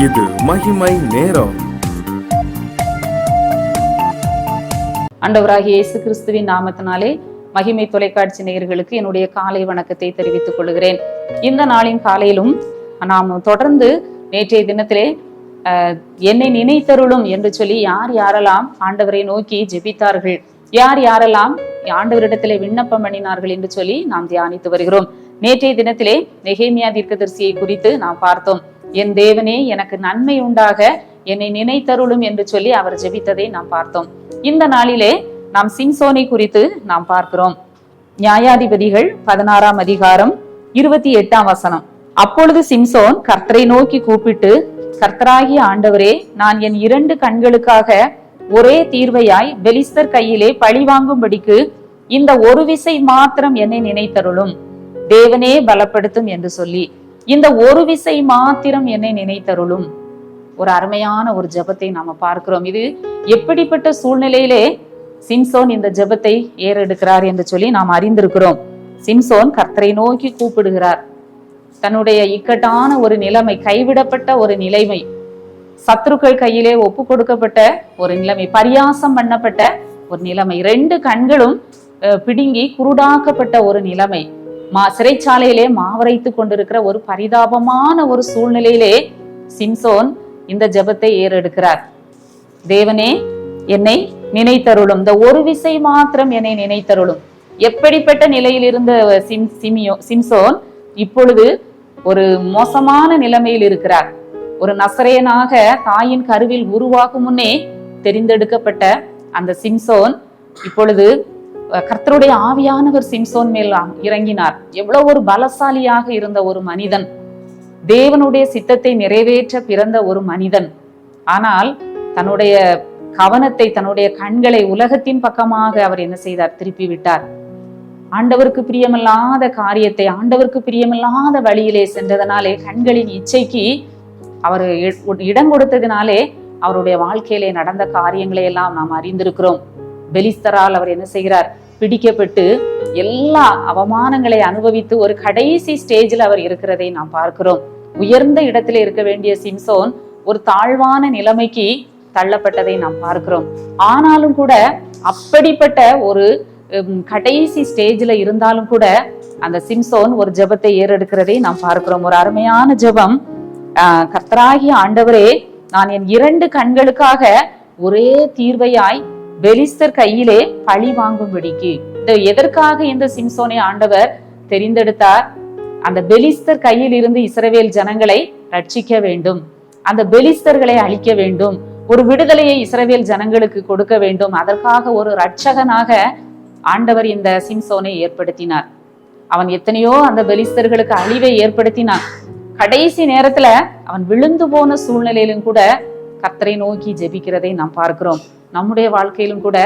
இது மகிமை நேரம். ஆண்டவராகிய இயேசு கிறிஸ்துவின் நாமத்தினாலே மகிமை தொலைக்காட்சி நேயர்களுக்கு என்னுடைய காலை வணக்கத்தை தெரிவித்துக் கொள்கிறேன். இந்த நாளின் காலையிலும் நாம் தொடர்ந்து நேற்றைய தினத்திலே என்னை நினைத்தருளும் என்று சொல்லி யார் யாரெல்லாம் ஆண்டவரை நோக்கி ஜெபித்தார்கள், யார் யாரெல்லாம் ஆண்டவரிடத்திலே விண்ணப்பம் பண்ணினார்கள் என்று சொல்லி நாம் தியானித்து வருகிறோம். நேற்றைய தினத்திலே நெகேமியா தீர்க்கதரிசியை குறித்து நாம் பார்த்தோம். என் தேவனே எனக்கு நன்மை உண்டாக என்னை நினைத்தருளும் என்று சொல்லி அவர் ஜெபித்ததை நாம் பார்த்தோம். இந்த நாளிலே நாம் சிம்சோனை குறித்து நாம் பார்க்கிறோம். நியாயாதிபதிகள் 16ஆம் அதிகாரம் 28ஆம் வசனம். அப்பொழுது சிம்சோன் கர்த்தரை நோக்கி கூப்பிட்டு, கர்த்தராகிய ஆண்டவரே, நான் என் 2 கண்களுக்காக ஒரே தீர்வையாய் பெலிஸ்தர் கையிலே பழி வாங்கும்படிக்கு இந்த ஒரு விசை மாத்திரம் என்னை நினைத்தருளும், தேவனே பலப்படுத்தும் என்று சொல்லி இந்த ஒரு விசை மாத்திரம் என்னை நினைத்தருளும். ஒரு அருமையான ஒரு ஜெபத்தை நாம பார்க்கிறோம். இது எப்படிப்பட்ட சூழ்நிலையிலே சிம்சோன் இந்த ஜெபத்தை ஏறெடுக்கிறார் என்று சொல்லி நாம் அறிந்திருக்கிறோம். சிம்சோன் கர்த்தரை நோக்கி கூப்பிடுகிறார். தன்னுடைய இக்கட்டான ஒரு நிலைமை, கைவிடப்பட்ட ஒரு நிலைமை, சத்துருக்கள் கையிலே ஒப்பு கொடுக்கப்பட்ட ஒரு நிலைமை, பரியாசம் பண்ணப்பட்ட ஒரு நிலைமை, 2 கண்களும் பிடுங்கி குருடாக்கப்பட்ட ஒரு நிலைமை, சிறைச்சாலையிலே மாவரைத்து கொண்டிருக்கிற ஒரு பரிதாபமான ஒரு சூழ்நிலையிலே சிம்சோன் இந்த ஜெபத்தை ஏறெடுக்கிறார். தேவனே என்னை நினைத்தருளும், இந்த ஒரு விசை மாத்திரம் என்னை நினைத்தருளும். எப்படிப்பட்ட நிலையில் இருந்த சிம்சோன் இப்பொழுது ஒரு மோசமான நிலைமையில் இருக்கிறார். ஒரு நசரேயனாக தாயின் கருவில் உருவாகும் முன்னே தெரிந்தெடுக்கப்பட்ட அந்த சிம்சோன் இப்பொழுது கர்த்தருடைய ஆவியானவர் சிம்சோன் மேல் இறங்கினார். எவ்வளவு ஒரு பலசாலியாக இருந்த ஒரு மனிதன், தேவனுடைய சித்தத்தை நிறைவேற்ற பிறந்த ஒரு மனிதன். ஆனால் தன்னுடைய கவனத்தை, தன்னுடைய கண்களை உலகத்தின் பக்கமாக அவர் என்ன செய்தார்? திருப்பி விட்டார். ஆண்டவருக்கு பிரியமில்லாத காரியத்தை, ஆண்டவருக்கு பிரியமில்லாத வழியிலே சென்றதனாலே, கண்களின் இச்சைக்கு அவர் இடம் கொடுத்ததினாலே அவருடைய வாழ்க்கையிலே நடந்த காரியங்களை எல்லாம் நாம் அறிந்திருக்கிறோம். பெலிஸ்தரால் அவர் என்ன செய்கிறார்? பிடிக்கப்பட்டு எல்லா அவமானங்களை அனுபவித்து ஒரு கடைசி ஸ்டேஜில் அவர் இருக்கிறதை நாம் பார்க்கிறோம். உயர்ந்த இடத்துல இருக்க வேண்டிய சிம்சோன் ஒரு தாழ்வான நிலைமைக்கு தள்ளப்பட்டதை நாம் பார்க்கிறோம். ஆனாலும் கூட அப்படிப்பட்ட ஒரு கடைசி ஸ்டேஜில் இருந்தாலும் கூட அந்த சிம்சோன் ஒரு ஜெபத்தை ஏறெடுக்கிறதை நாம் பார்க்கிறோம். ஒரு அருமையான ஜெபம். கர்த்தராகிய ஆண்டவரே, நான் என் 2 கண்களுக்காக ஒரே தீர்வையாய் பெலிஸ்தர் கையிலே பழி வாங்கும்படிக்கு. எதற்காக இந்த சிம்சோனை ஆண்டவர் தெரிந்தெடுத்தார்? அந்த பெலிஸ்தர் கையில் இருந்து இஸ்ரவேல் ஜனங்களை ரட்சிக்க வேண்டும், அந்த பெலிஸ்தர்களை அழிக்க வேண்டும், ஒரு விடுதலையை இஸ்ரவேல் ஜனங்களுக்கு கொடுக்க வேண்டும். அதற்காக ஒரு ரட்சகனாக ஆண்டவர் இந்த சிம்சோனை ஏற்படுத்தினார். அவன் எத்தனையோ அந்த பெலிஸ்தர்களுக்கு அழிவை ஏற்படுத்தினான். கடைசி நேரத்துல அவன் விழுந்து போன சூழ்நிலையிலும் கூட கர்த்தரை நோக்கி ஜெபிக்கிறதை நாம் பார்க்கிறோம். நம்முடைய வாழ்க்கையிலும் கூட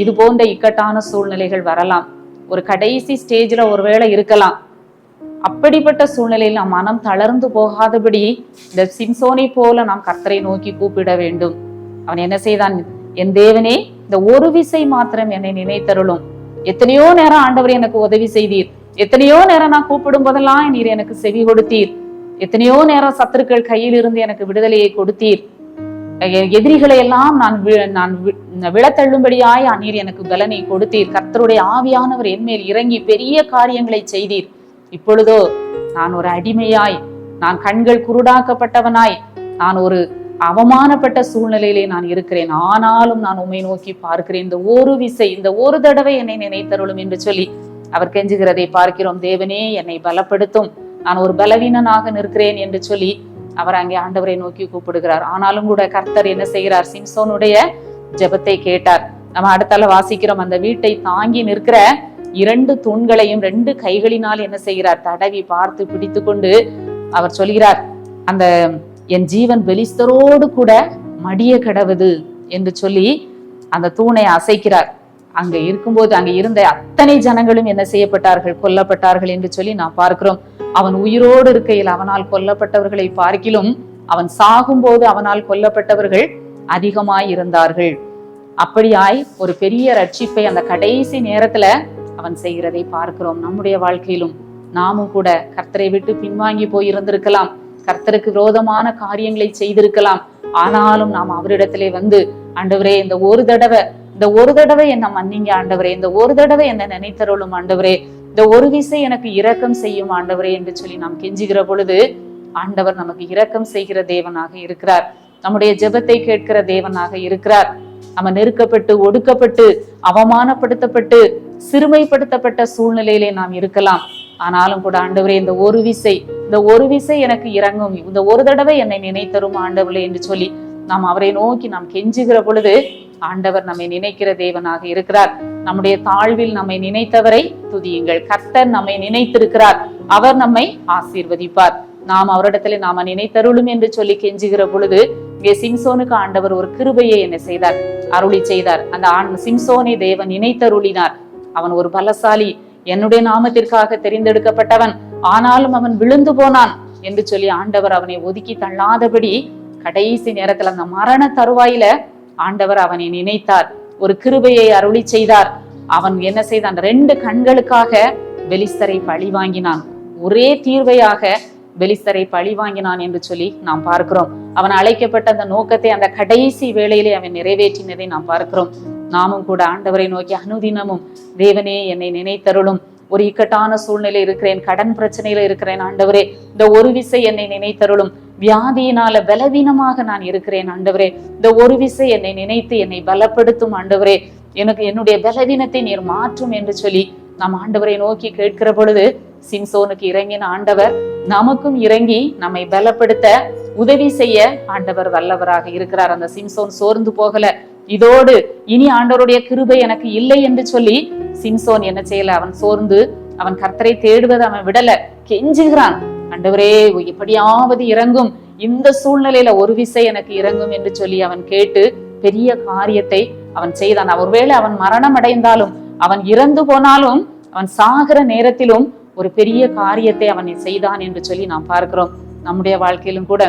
இது போன்ற இக்கட்டான சூழ்நிலைகள் வரலாம். ஒரு கடைசி ஸ்டேஜ்ல ஒருவேளை இருக்கலாம். அப்படிப்பட்ட சூழ்நிலையில் நாம் மனம் தளர்ந்து போகாதபடி இந்த சிம்சோனை போல நாம் கர்த்தரை நோக்கி கூப்பிட வேண்டும். அவன் என்ன செய்தான்? என் தேவனே, இந்த ஒரு விசை மாத்திரம் என்னை நினைத்தருளும். எத்தனையோ நேரம் ஆண்டவர் எனக்கு உதவி செய்தீர், எத்தனையோ நேரம் நான் கூப்பிடும் போதெல்லாம் நீர் எனக்கு செவி கொடுத்தீர், எத்தனையோ நேரம் சத்துருக்கள் கையில் இருந்து எனக்கு விடுதலையை கொடுத்தீர், எதிரிகளை எல்லாம் நான் விழத்தள்ளும்படியாய் நீர் எனக்கு பலனை கொடுத்தீர், கர்த்தருடைய ஆவியானவர் என்மேல் இறங்கி பெரிய காரியங்களை செய்தீர். இப்பொழுதோ நான் ஒரு அடிமையாய், நான் கண்கள் குருடாக்கப்பட்டவனாய், நான் ஒரு அவமானப்பட்ட சூழ்நிலையிலே நான் இருக்கிறேன். ஆனாலும் நான் உம்மை நோக்கி பார்க்கிறேன். இந்த ஒரு விசை, இந்த ஒரு தடவை என்னை நினைத்தருளும் என்று சொல்லி அவர் கெஞ்சுகிறதை பார்க்கிறோம். தேவனே என்னை பலப்படுத்தும், நான் ஒரு பலவீனனாக நிற்கிறேன் என்று சொல்லி அவர் அங்கே ஆண்டவரை நோக்கி கூப்பிடுகிறார். ஆனாலும் கூட கர்த்தர் என்ன செய்கிறார்? சிம்சோனுடைய ஜெபத்தை கேட்டார். நம்ம அடுத்தால வாசிக்கிறோம். அந்த வீட்டை தாங்கி நிற்கிற 2 தூண்களையும் 2 கைகளினால் என்ன செய்கிறார்? தடவி பார்த்து பிடித்து கொண்டு அவர் சொல்கிறார், அந்த என் ஜீவன் பெலிஸ்தரோடு கூட மடிய கடவுது என்று சொல்லி அந்த தூணை அசைக்கிறார். அங்க இருக்கும்போது அங்க இருந்த அத்தனை ஜனங்களும் என்ன செய்யப்பட்டார்கள்? கொல்லப்பட்டார்கள் என்று சொல்லி நாம் பார்க்கிறோம். அவன் உயிரோடு இருக்கையில் அவனால் கொல்லப்பட்டவர்களை பார்க்கிலும் அவன் சாகும்போது அவனால் கொல்லப்பட்டவர்கள் அதிகமாய் இருந்தார்கள். அப்படியாய் ஒரு பெரிய ரட்சிப்பை அந்த கடைசி நேரத்துல அவன் செய்கிறதை பார்க்கிறோம். நம்முடைய வாழ்க்கையிலும் நாமும் கூட கர்த்தரை விட்டு பின்வாங்கி போயிருந்திருக்கலாம். கர்த்தருக்கு விரோதமான காரியங்களை செய்திருக்கலாம். ஆனாலும் நாம் அவரிடத்திலே வந்து, ஆண்டவரே இந்த ஒரு தடவை என்ன மன்னிங்க ஆண்டவரே, இந்த ஒரு தடவை என்ன நினைத்தருளும் ஆண்டவரே, இந்த ஒரு விசை எனக்கு இரக்கம் செய்யும் ஆண்டவரே என்று சொல்லி நாம் கெஞ்சுகிற பொழுது ஆண்டவர் நமக்கு இரக்கம் செய்கிற தேவனாக இருக்கிறார். நம்முடைய ஜெபத்தை கேட்கிற தேவனாக இருக்கிறார். நம்ம நெருக்கப்பட்டு, ஒடுக்கப்பட்டு, அவமானப்படுத்தப்பட்டு, சிறுமைப்படுத்தப்பட்ட சூழ்நிலையிலே நாம் இருக்கலாம். ஆனாலும் கூட ஆண்டவரே இந்த ஒரு விசை எனக்கு இறங்கும், இந்த ஒரு தடவை என்னை நினைத்தரும் ஆண்டவரே என்று சொல்லி நாம் அவரை நோக்கி நாம் கெஞ்சுகிற பொழுது ஆண்டவர் நம்மை நினைக்கிற தேவனாக இருக்கிறார். நம்முடைய தாழ்வில் நம்மை நினைத்தவரை துதியுங்கள். கர்த்தர் நம்மை நினைத்திருக்கிறார், அவர் நம்மை ஆசீர்வதிப்பார். நாம் அவரிடத்துல நாம நினைத்தருளும் என்று சொல்லி கெஞ்சுகிற பொழுது இங்கே சிம்சோனுக்கு ஆண்டவர் ஒரு கிருபையை என்ன செய்தார், அருளி செய்தார். அந்த சிம்சோனை தேவன் நினைத்தருளினார். அவன் ஒரு பலசாலி, என்னுடைய நாமத்திற்காக தெரிந்தெடுக்கப்பட்டவன், ஆனாலும் அவன் விழுந்து போனான் என்று சொல்லி ஆண்டவர் அவனை ஒதுக்கி தள்ளாதபடி கடைசி நேரத்துல அந்த மரண தருவாயில ஆண்டவர் அவனை நினைத்தார், ஒரு கிருபையை அருளி செய்தார். அவன் என்ன செய்தான், 2 கண்களுக்காக பெலிஸ்தரை பழி வாங்கினான். ஒரே தீர்வையாக பெலிஸ்தரை பழி வாங்கினான் என்று சொல்லி நாம் பார்க்கிறோம். அவன் அழைக்கப்பட்ட அந்த நோக்கத்தை அந்த கடைசி வேளையிலே அவன் நிறைவேற்றினதை நாம் பார்க்கிறோம். நாமும் கூட ஆண்டவரை நோக்கி அனுதினமும், தேவனே என்னை நினைத்தருளும், ஒரு இக்கட்டான சூழ்நிலை இருக்கிறேன், கடன் பிரச்சனையில இருக்கிறேன் ஆண்டவரே, இந்த ஒரு விசை என்னை நினைத்தருளும், வியாதியினால பலவீனமாக நான் இருக்கிறேன் ஆண்டவரே, இந்த ஒரு விசை என்னை நினைத்து என்னை பலப்படுத்தும் ஆண்டவரே, எனக்கு என்னுடைய பலவீனத்தை நீர் மாற்றும் என்று சொல்லி நாம் ஆண்டவரை நோக்கி கேட்கிற பொழுது சிம்சோனுக்கு இறங்கின ஆண்டவர் நமக்கும் இறங்கி நம்மை பலப்படுத்த உதவி செய்ய ஆண்டவர் வல்லவராக இருக்கிறார். அந்த சிம்சோன் சோர்ந்து போகல. இதோடு இனி ஆண்டவருடைய கிருபை எனக்கு இல்லை என்று சொல்லி சிம்சோன் என்ன செய்யல, அவன் சோர்ந்து அவன் கர்த்தரை தேடுவதை அவன் விடல, கெஞ்சுகிறான். ஆண்டவரே எப்படியாவது இறங்கும், இந்த சூழ்நிலையில ஒரு விசை எனக்கு இறங்கும் என்று சொல்லி அவன் கேட்டு பெரிய காரியத்தை அவன் செய்தான். ஒருவேளை அவன் மரணம் அடைந்தாலும், அவன் இறந்து போனாலும், அவன் சாகிற நேரத்திலும் ஒரு பெரிய காரியத்தை அவன் செய்தான் என்று சொல்லி நாம் பார்க்கிறோம். நம்முடைய வாழ்க்கையிலும் கூட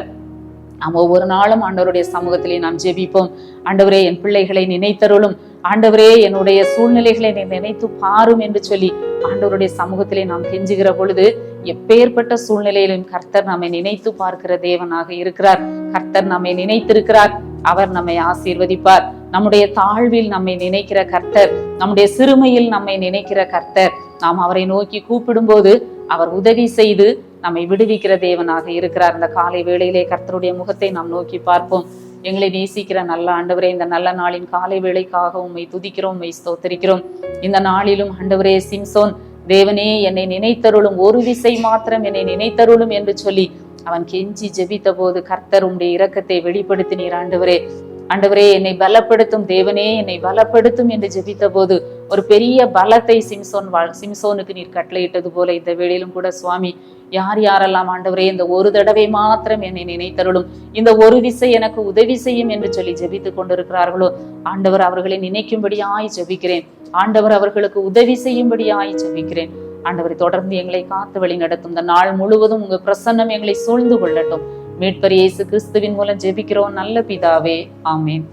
நாம் ஒவ்வொரு நாளும் ஆண்டவருடைய சமூகத்திலே நாம் ஜெபிப்போம். ஆண்டவரே என் பிள்ளைகளை நினைத்தருளும், ஆண்டவரே என்னுடைய சூழ்நிலைகளை நினைத்து பாரும் என்று சொல்லி ஆண்டவருடைய சமூகத்திலே நாம் கெஞ்சுகிற பொழுது எப்பேற்பட்ட சூழ்நிலையிலும் கர்த்தர் நம்மை நினைத்து பார்க்கிற தேவனாக இருக்கிறார். கர்த்தர் நம்மை நினைத்திருக்கிறார், அவர் நம்மை ஆசீர்வதிப்பார். நம்முடைய தாழ்வில் நம்மை நினைக்கிற கர்த்தர், நம்முடைய சிறுமையில் நம்மை நினைக்கிற கர்த்தர், நாம் அவரை நோக்கி கூப்பிடும் போது அவர் உதவி செய்து நம்மை விடுவிக்கிற தேவனாக இருக்கிறார். இந்த காலை வேளையிலே கர்த்தருடைய முகத்தை நாம் நோக்கி பார்ப்போம். எங்களை நேசிக்கிற நல்ல ஆண்டவரே, இந்த நல்ல நாளின் காலை வேளைக்காக உம்மை துதிக்கிறோம், உம்மை ஸ்தோத்திரிக்கிறோம். இந்த நாளிலும் ஆண்டவரே, சிம்சோன் தேவனே என்னை நினைத்தருளும், ஒரு விசை மாத்திரம் என்னை நினைத்தருளும் என்று சொல்லி அவன் கெஞ்சி ஜெபித்த போது கர்த்தர் உம்முடைய இரக்கத்தை வெளிப்படுத்தினீர். ஆண்டவரே, ஆண்டவரே என்னை பலப்படுத்தும், தேவனே என்னை பலப்படுத்தும் என்று ஜெபித்த போது ஒரு பெரிய பலத்தை சிம்சோனுக்கு நீர் கட்டளையிட்டது போல இந்த வேளையிலும் கூட சுவாமி, யார் யாரெல்லாம் ஆண்டவரே இந்த ஒரு தடவை மாத்திரம் என்னை நினைத்தருளும், இந்த ஒரு விசை எனக்கு உதவி செய்யும் என்று சொல்லி ஜெபித்துக் கொண்டிருக்கிறார்களோ, ஆண்டவர் அவர்களை நினைக்கும்படியாய் ஜெபிக்கிறேன். ஆண்டவர் அவர்களுக்கு உதவி செய்யும்படியாய் ஜெபிக்கிறேன். ஆண்டவரை தொடர்ந்து எங்களை காத்து வழி நடத்தும். இந்த நாள் முழுவதும் உங்க பிரசன்னம் எங்களை சூழ்ந்து கொள்ளட்டும். மீட்பர் இயேசு கிறிஸ்துவின் மூலம் ஜெபிக்கிறோம் நல்ல பிதாவே, ஆமேன்.